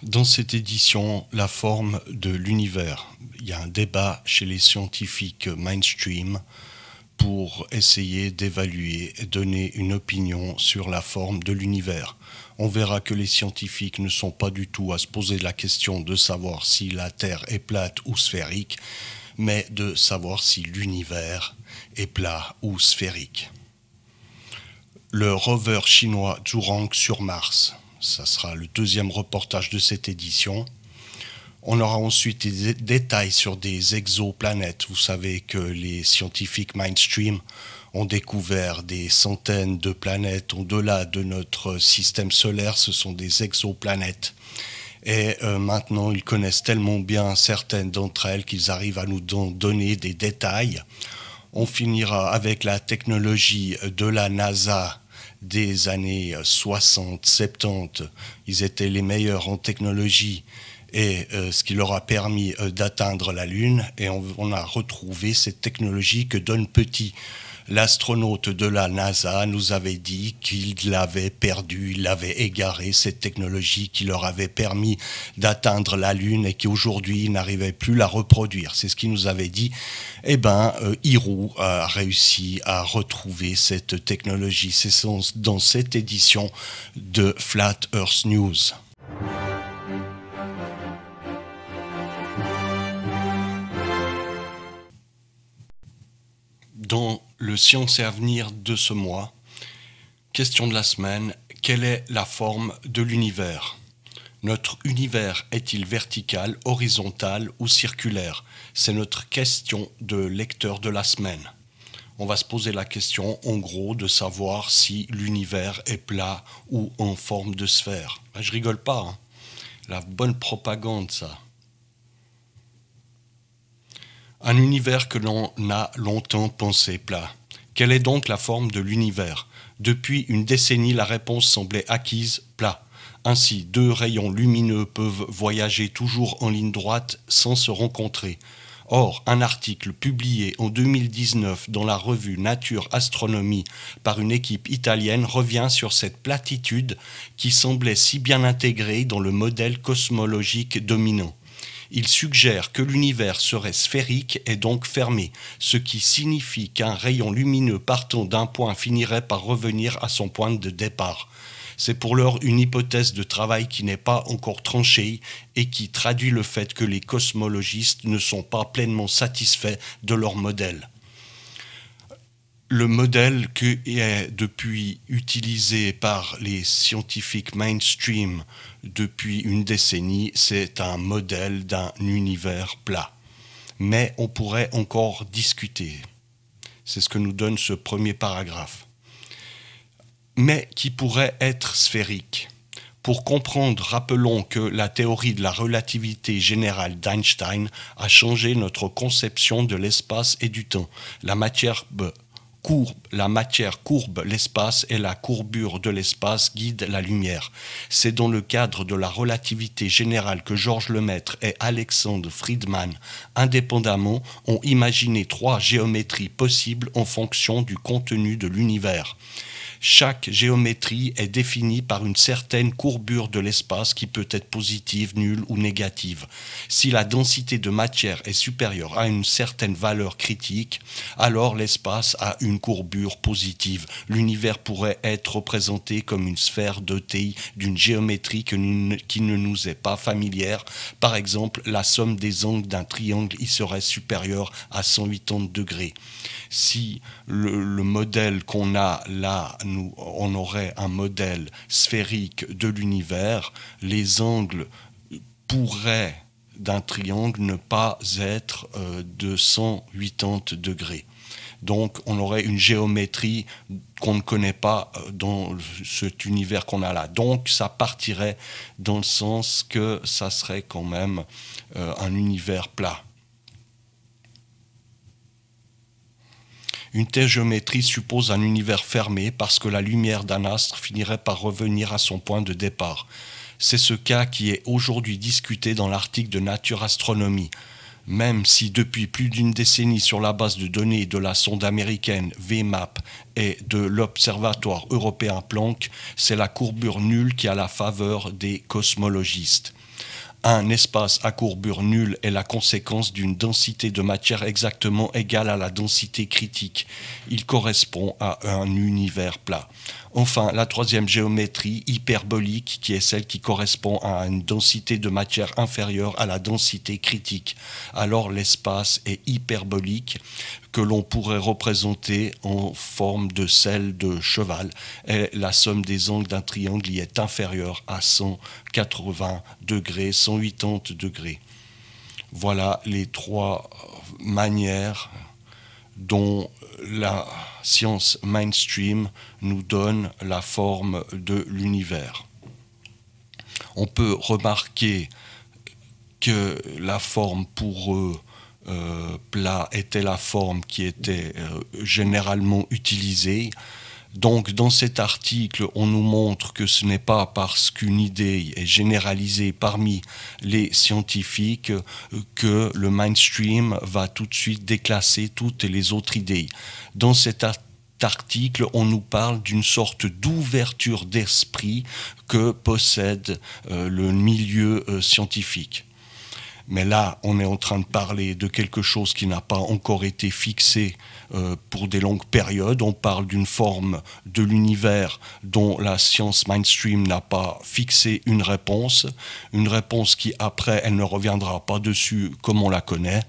Dans cette édition, la forme de l'univers. Il y a un débat chez les scientifiques mainstream pour essayer d'évaluer et donner une opinion sur la forme de l'univers. On verra que les scientifiques ne sont pas du tout à se poser la question de savoir si la Terre est plate ou sphérique, mais de savoir si l'univers est plat ou sphérique. Le rover chinois Zhurong sur Mars. Ça sera le deuxième reportage de cette édition. On aura ensuite des détails sur des exoplanètes. Vous savez que les scientifiques mainstream ont découvert des centaines de planètes au-delà de notre système solaire. Ce sont des exoplanètes. Et maintenant, ils connaissent tellement bien certaines d'entre elles qu'ils arrivent à nous donner des détails. On finira avec la technologie de la NASA des années 60, 70. Ils étaient les meilleurs en technologie et ce qui leur a permis d'atteindre la Lune. Et on a retrouvé cette technologie que Don Petit, l'astronaute de la NASA, nous avait dit qu'il l'avait perdue, il l'avait égarée, cette technologie qui leur avait permis d'atteindre la Lune et qui aujourd'hui n'arrivait plus à la reproduire. C'est ce qu'il nous avait dit. Eh bien, Hirou a réussi à retrouver cette technologie. C'est dans cette édition de Flat Earth News. Dans le Science et Avenir de ce mois, question de la semaine, quelle est la forme de l'univers ? Notre univers est-il vertical, horizontal ou circulaire ? C'est notre question de lecteur de la semaine. On va se poser la question, en gros, de savoir si l'univers est plat ou en forme de sphère. Je rigole pas, hein. La bonne propagande, ça. Un univers que l'on a longtemps pensé plat. Quelle est donc la forme de l'univers ? Depuis une décennie, la réponse semblait acquise, plat. Ainsi, deux rayons lumineux peuvent voyager toujours en ligne droite sans se rencontrer. Or, un article publié en 2019 dans la revue Nature Astronomie par une équipe italienne revient sur cette platitude qui semblait si bien intégrée dans le modèle cosmologique dominant. Il suggère que l'univers serait sphérique et donc fermé, ce qui signifie qu'un rayon lumineux partant d'un point finirait par revenir à son point de départ. C'est pour l'heure une hypothèse de travail qui n'est pas encore tranchée et qui traduit le fait que les cosmologistes ne sont pas pleinement satisfaits de leur modèle. Le modèle qui est depuis utilisé par les scientifiques mainstream depuis une décennie, c'est un modèle d'un univers plat. Mais on pourrait encore discuter. C'est ce que nous donne ce premier paragraphe. Mais qui pourrait être sphérique. Pour comprendre, rappelons que la théorie de la relativité générale d'Einstein a changé notre conception de l'espace et du temps. La matière courbe l'espace et la courbure de l'espace guide la lumière. C'est dans le cadre de la relativité générale que Georges Lemaître et Alexander Friedman, indépendamment, ont imaginé trois géométries possibles en fonction du contenu de l'univers. Chaque géométrie est définie par une certaine courbure de l'espace qui peut être positive, nulle ou négative. Si la densité de matière est supérieure à une certaine valeur critique, alors l'espace a une courbure positive. L'univers pourrait être représenté comme une sphère dotée d'une géométrie qui ne nous est pas familière. Par exemple, la somme des angles d'un triangle y serait supérieure à 180 degrés. Si le modèle qu'on a là, on aurait un modèle sphérique de l'univers, les angles pourraient d'un triangle ne pas être de 180 degrés. Donc on aurait une géométrie qu'on ne connaît pas dans cet univers qu'on a là. Donc ça partirait dans le sens que ça serait quand même un univers plat. Une telle géométrie suppose un univers fermé parce que la lumière d'un astre finirait par revenir à son point de départ. C'est ce cas qui est aujourd'hui discuté dans l'article de Nature Astronomie. Même si depuis plus d'une décennie, sur la base de données de la sonde américaine VMAP et de l'Observatoire européen Planck, c'est la courbure nulle qui a la faveur des cosmologistes. Un espace à courbure nulle est la conséquence d'une densité de matière exactement égale à la densité critique. Il correspond à un univers plat. Enfin, la troisième géométrie hyperbolique, qui est celle qui correspond à une densité de matière inférieure à la densité critique. Alors l'espace est hyperbolique, que l'on pourrait représenter en forme de selle de cheval, et la somme des angles d'un triangle y est inférieure à 180 degrés, 180 degrés. Voilà les trois manières dont la science mainstream nous donne la forme de l'univers. On peut remarquer que la forme pour eux plat était la forme qui était généralement utilisée. Donc dans cet article, on nous montre que ce n'est pas parce qu'une idée est généralisée parmi les scientifiques que le mainstream va tout de suite déclasser toutes les autres idées. Dans cet article, on nous parle d'une sorte d'ouverture d'esprit que possède le milieu scientifique. Mais là, on est en train de parler de quelque chose qui n'a pas encore été fixé pour des longues périodes. On parle d'une forme de l'univers dont la science mainstream n'a pas fixé une réponse qui, après, elle ne reviendra pas dessus comme on la connaît.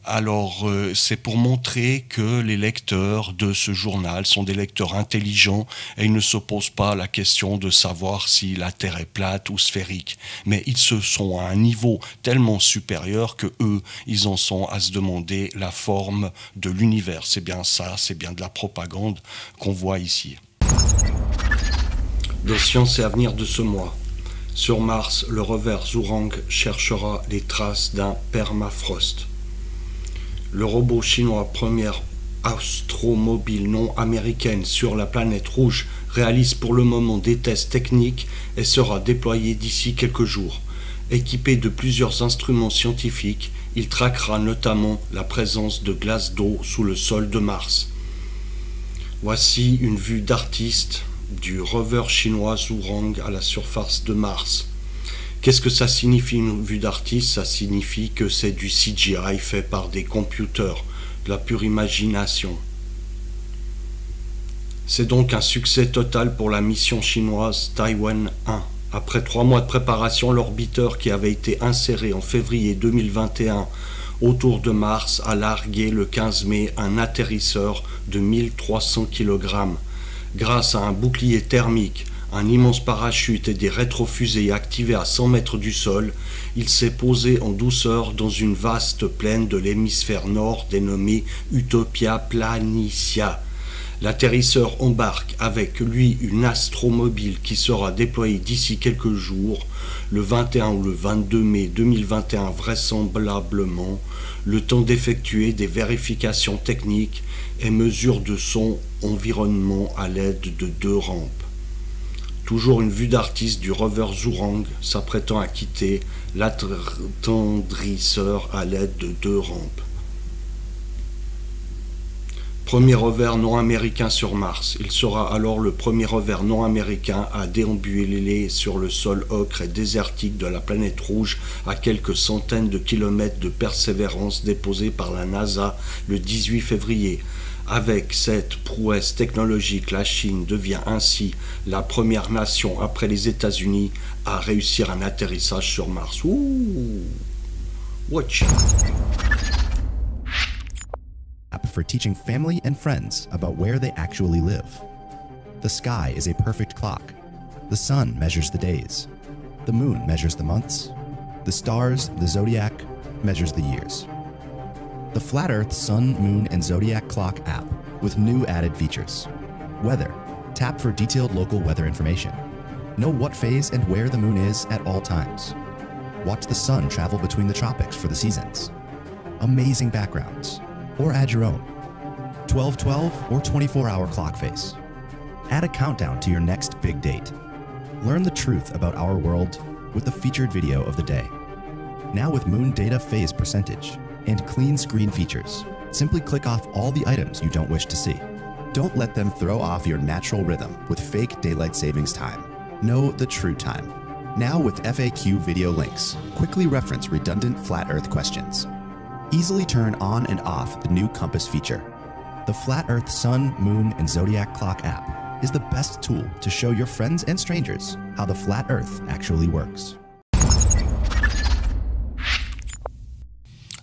Alors, c'est pour montrer que les lecteurs de ce journal sont des lecteurs intelligents et ils ne se posent pas la question de savoir si la Terre est plate ou sphérique. Mais ils se sont à un niveau tellement supérieur que eux, ils en sont à se demander la forme de l'univers. C'est bien ça, c'est bien de la propagande qu'on voit ici. Dans Science et Avenir de ce mois, sur Mars, le rover Zhurong cherchera les traces d'un permafrost. Le robot chinois première astromobile non américaine sur la planète rouge réalise pour le moment des tests techniques et sera déployé d'ici quelques jours. Équipé de plusieurs instruments scientifiques, il traquera notamment la présence de glace d'eau sous le sol de Mars. Voici une vue d'artiste du rover chinois Zhurong à la surface de Mars. Qu'est-ce que ça signifie une vue d'artiste? Ça signifie que c'est du CGI fait par des computers, de la pure imagination. C'est donc un succès total pour la mission chinoise Taiwan 1. Après 3 mois de préparation, l'orbiteur qui avait été inséré en février 2021 autour de Mars a largué le 15 mai un atterrisseur de 1300 kg. Grâce à un bouclier thermique, un immense parachute et des rétrofusées activés à 100 mètres du sol, il s'est posé en douceur dans une vaste plaine de l'hémisphère nord dénommée Utopia Planitia. L'atterrisseur embarque avec lui une astromobile qui sera déployée d'ici quelques jours, le 21 ou le 22 mai 2021 vraisemblablement, le temps d'effectuer des vérifications techniques et mesures de son environnement à l'aide de 2 rampes. Toujours une vue d'artiste du rover Zhurong s'apprêtant à quitter l'attendrisseur à l'aide de 2 rampes. Premier rover non américain sur Mars. Il sera alors le premier rover non américain à déambuler sur le sol ocre et désertique de la planète rouge à quelques centaines de kilomètres de Persévérance déposée par la NASA le 18 février. Avec cette prouesse technologique, la Chine devient ainsi la première nation après les États-Unis à réussir un atterrissage sur Mars. Ouh, watch. For teaching family and friends about where they actually live. The sky is a perfect clock. The sun measures the days. The moon measures the months. The stars, the zodiac, measures the years. The Flat Earth Sun, Moon, and Zodiac Clock app with new added features. Weather. Tap for detailed local weather information. Know what phase and where the moon is at all times. Watch the sun travel between the tropics for the seasons. Amazing backgrounds. Or add your own. 12/12 or 24-hour clock face. Add a countdown to your next big date. Learn the truth about our world with the featured video of the day. now with Moon Data Phase Percentage and clean screen features. Simply click off all the items you don't wish to see. Don't let them throw off your natural rhythm with fake daylight savings time. Know the true time. Now with FAQ video links, quickly reference redundant flat Earth questions. Easily turn on and off the new compass feature. The Flat Earth Sun, Moon, and Zodiac Clock app is the best tool to show your friends and strangers how the Flat Earth actually works.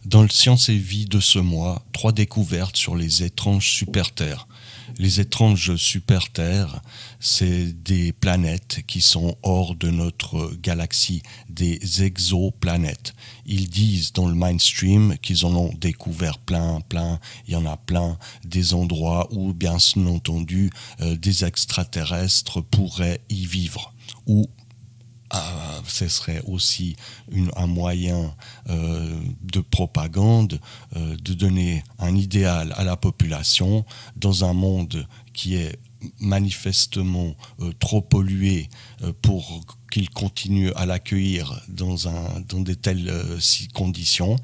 Dans le Science et Vie de ce mois, 3 découvertes sur les étranges super-terres. Les étranges super-terres, c'est des planètes qui sont hors de notre galaxie, des exoplanètes. Ils disent dans le mainstream qu'ils en ont découvert plein, il y en a plein, des endroits où, bien entendu, des extraterrestres pourraient y vivre, ou ce serait aussi un moyen de propagande, de donner un idéal à la population dans un monde qui est manifestement trop pollué pour qu'ils continuent à l'accueillir dans de telles conditions.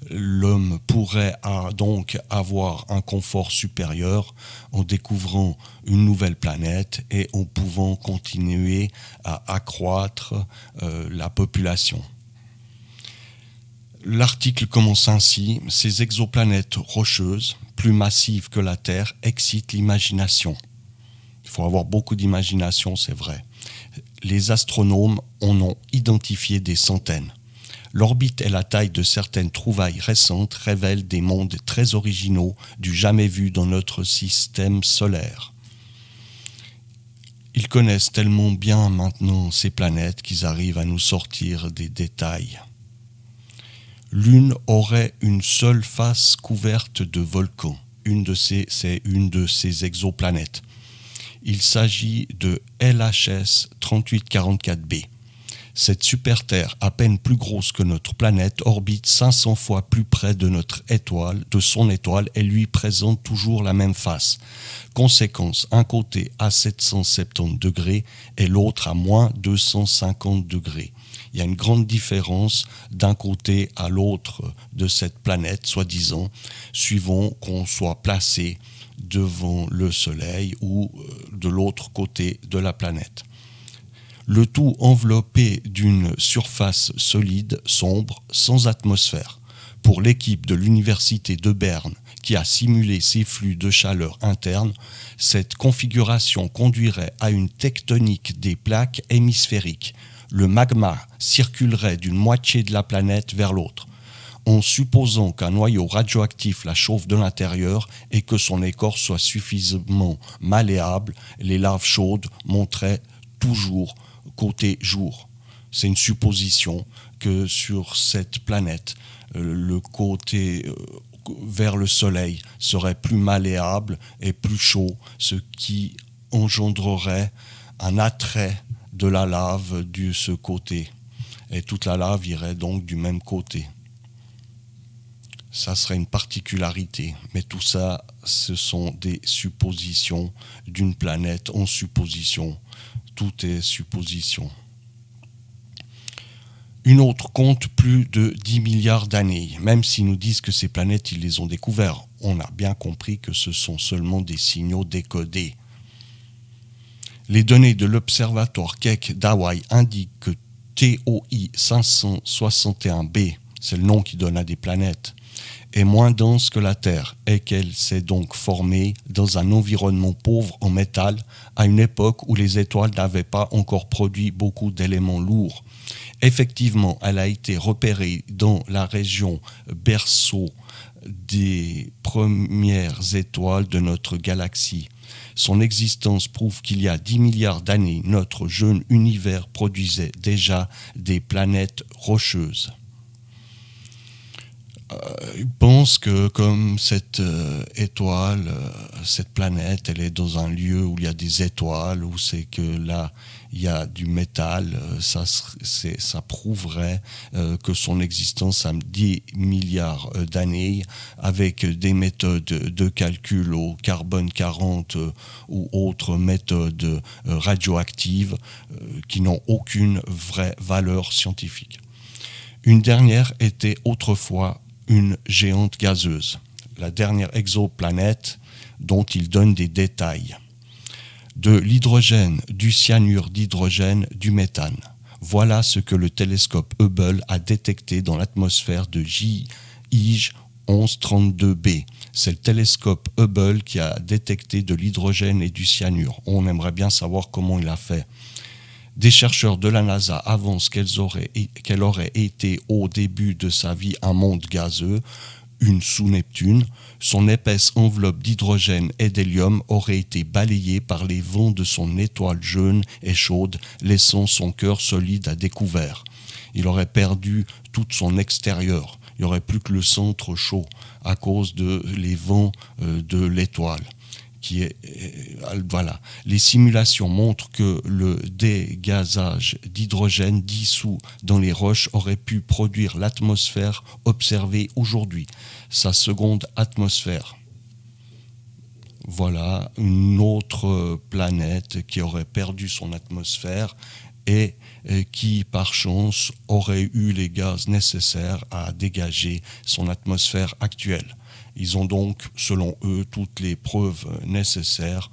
L'homme pourrait donc avoir un confort supérieur en découvrant une nouvelle planète et en pouvant continuer à accroître la population. L'article commence ainsi: ces exoplanètes rocheuses, plus massives que la Terre, excitent l'imagination. Il faut avoir beaucoup d'imagination, c'est vrai. Les astronomes en ont identifié des centaines. L'orbite et la taille de certaines trouvailles récentes révèlent des mondes très originaux du jamais vu dans notre système solaire. Ils connaissent tellement bien maintenant ces planètes qu'ils arrivent à nous sortir des détails. L'une aurait une seule face couverte de volcans. C'est une de ces exoplanètes. Il s'agit de LHS 3844b. Cette super-Terre, à peine plus grosse que notre planète, orbite 500 fois plus près de son étoile, et lui présente toujours la même face. Conséquence, un côté à 770 degrés et l'autre à moins 250 degrés. Il y a une grande différence d'un côté à l'autre de cette planète, soi-disant, suivant qu'on soit placé devant le Soleil ou de l'autre côté de la planète. Le tout enveloppé d'une surface solide, sombre, sans atmosphère. Pour l'équipe de l'université de Berne, qui a simulé ces flux de chaleur interne, cette configuration conduirait à une tectonique des plaques hémisphériques. Le magma circulerait d'une moitié de la planète vers l'autre. En supposant qu'un noyau radioactif la chauffe de l'intérieur et que son écorce soit suffisamment malléable, les laves chaudes monteraient toujours côté jour. C'est une supposition que sur cette planète, le côté vers le Soleil serait plus malléable et plus chaud, ce qui engendrerait un attrait de la lave de ce côté. Et toute la lave irait donc du même côté. Ça serait une particularité, mais tout ça, ce sont des suppositions d'une planète en supposition. Tout est supposition. Une autre compte plus de 10 milliards d'années. Même s'ils nous disent que ces planètes, ils les ont découvertes, on a bien compris que ce sont seulement des signaux décodés. Les données de l'observatoire Keck d'Hawaï indiquent que TOI 561b, c'est le nom qui donne à des planètes, est moins dense que la Terre et qu'elle s'est donc formée dans un environnement pauvre en métal à une époque où les étoiles n'avaient pas encore produit beaucoup d'éléments lourds. Effectivement, elle a été repérée dans la région berceau des premières étoiles de notre galaxie. Son existence prouve qu'il y a 10 milliards d'années, notre jeune univers produisait déjà des planètes rocheuses. Ils pensent que comme cette étoile, cette planète, elle est dans un lieu où il y a des étoiles, où c'est que là, il y a du métal, ça prouverait que son existence a 10 milliards d'années, avec des méthodes de calcul au carbone 40 ou autres méthodes radioactives qui n'ont aucune vraie valeur scientifique. Une dernière était autrefois une géante gazeuse, la dernière exoplanète dont il donne des détails. De l'hydrogène, du cyanure d'hydrogène, du méthane. Voilà ce que le télescope Hubble a détecté dans l'atmosphère de JIJ 1132b. C'est le télescope Hubble qui a détecté de l'hydrogène et du cyanure. On aimerait bien savoir comment il a fait. Des chercheurs de la NASA avancent qu'elle aurait été au début de sa vie un monde gazeux, une sous-Neptune. Son épaisse enveloppe d'hydrogène et d'hélium aurait été balayée par les vents de son étoile jaune et chaude, laissant son cœur solide à découvert. Il aurait perdu tout son extérieur. Il n'y aurait plus que le centre chaud à cause de les vents de l'étoile. Voilà. Les simulations montrent que le dégazage d'hydrogène dissous dans les roches aurait pu produire l'atmosphère observée aujourd'hui, sa seconde atmosphère. Voilà une autre planète qui aurait perdu son atmosphère et qui, par chance, aurait eu les gaz nécessaires à dégager son atmosphère actuelle. Ils ont donc, selon eux, toutes les preuves nécessaires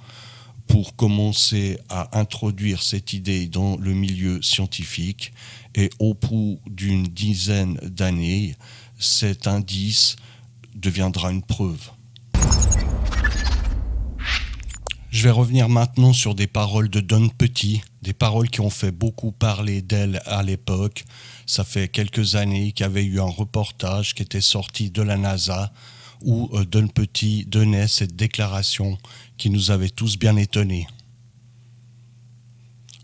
pour commencer à introduire cette idée dans le milieu scientifique. Et au bout d'une dizaine d'années, cet indice deviendra une preuve. Je vais revenir maintenant sur des paroles de Don Petit, des paroles qui ont fait beaucoup parler d'elle à l'époque. Ça fait quelques années qu'il y avait eu un reportage qui était sorti de la NASA où Don Petit donnait cette déclaration qui nous avait tous bien étonnés.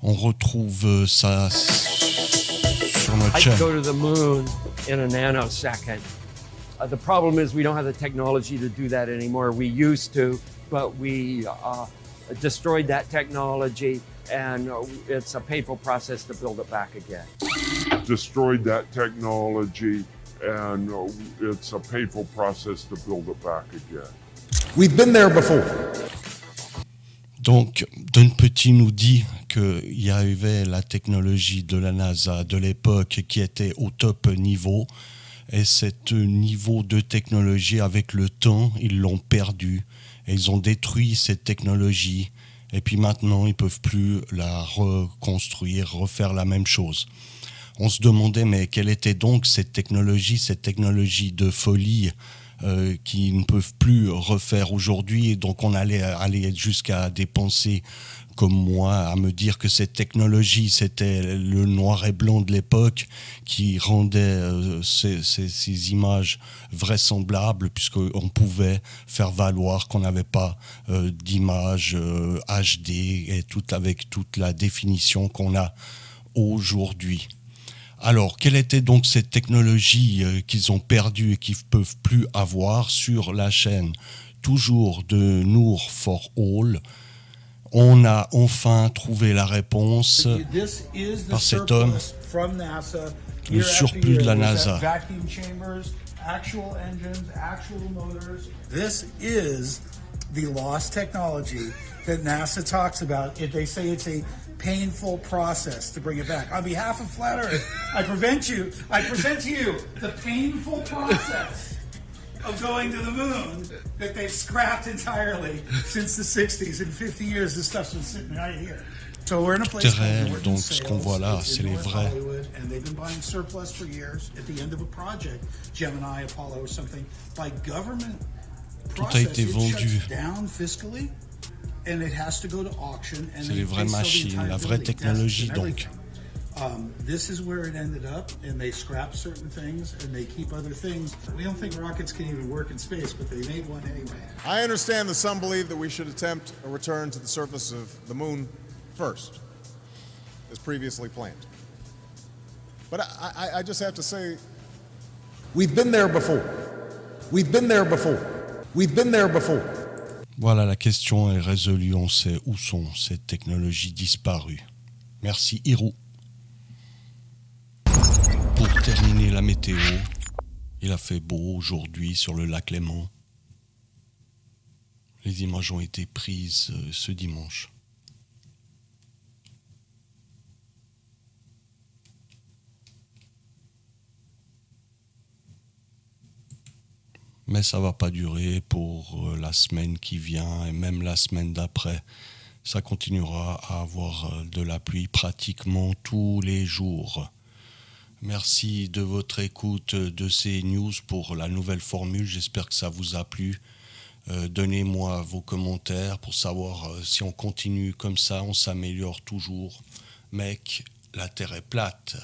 On retrouve ça sur notre chaîne. I'd go to the moon in a nanosecond. The problem is we don't have the technology to do that anymore. We used to, but we destroyed that technology, and it's a painful process to build it back again. Destroyed that technology, and it's a painful process to build it back again. We've been there before. Donc, Don Petit nous dit qu'il y avait la technologie de la NASA de l'époque qui était au top niveau, et ce niveau de technologie, avec le temps, ils l'ont perdu, et ils ont détruit cette technologie, et puis maintenant, ils ne peuvent plus la reconstruire, refaire la même chose. On se demandait, mais quelle était donc cette technologie de folie qu'ils ne peuvent plus refaire aujourd'hui. Et donc on allait aller jusqu'à dépenser, comme moi, à me dire que cette technologie, c'était le noir et blanc de l'époque qui rendait ces images vraisemblables, puisqu'on pouvait faire valoir qu'on n'avait pas d'images HD et avec toute la définition qu'on a aujourd'hui. Alors, quelle était donc cette technologie qu'ils ont perdue et qu'ils ne peuvent plus avoir sur la chaîne toujours de Noor for All? On a enfin trouvé la réponse par cet homme, le surplus de la NASA. This is the lost technology that NASA talks about. They say it's a painful process to bring it back. On behalf of Flat Earth, I present to you the painful process of going to the moon that they've scrapped entirely since the 60s. In 50 years, this stuff's been sitting right here. So we're in a place called donc ce qu'on voit là, c'est les vrais. And they've been buying surplus for years. At the end of a project, Gemini, Apollo, or something, by government process, it shuts down fiscally. And it has to go to auction, and c'est les vraies machines, la vraie technologie donc. This is where it ended up, and they scrap certain things and they keep other things. We don't think rockets can even work in space, but they made one anyway. I understand that some believe that we should attempt a return to the surface of the moon first, as previously planned. But I just have to say, we've been there before. We've been there before. We've been there before. Voilà, la question est résolue, on sait où sont ces technologies disparues. Merci Hirou. Pour terminer la météo, il a fait beau aujourd'hui sur le lac Léman. Les images ont été prises ce dimanche. Mais ça ne va pas durer pour la semaine qui vient et même la semaine d'après. Ça continuera à avoir de la pluie pratiquement tous les jours. Merci de votre écoute de ces news pour la nouvelle formule. J'espère que ça vous a plu. Donnez-moi vos commentaires pour savoir si on continue comme ça, on s'améliore toujours. Mec, la Terre est plate.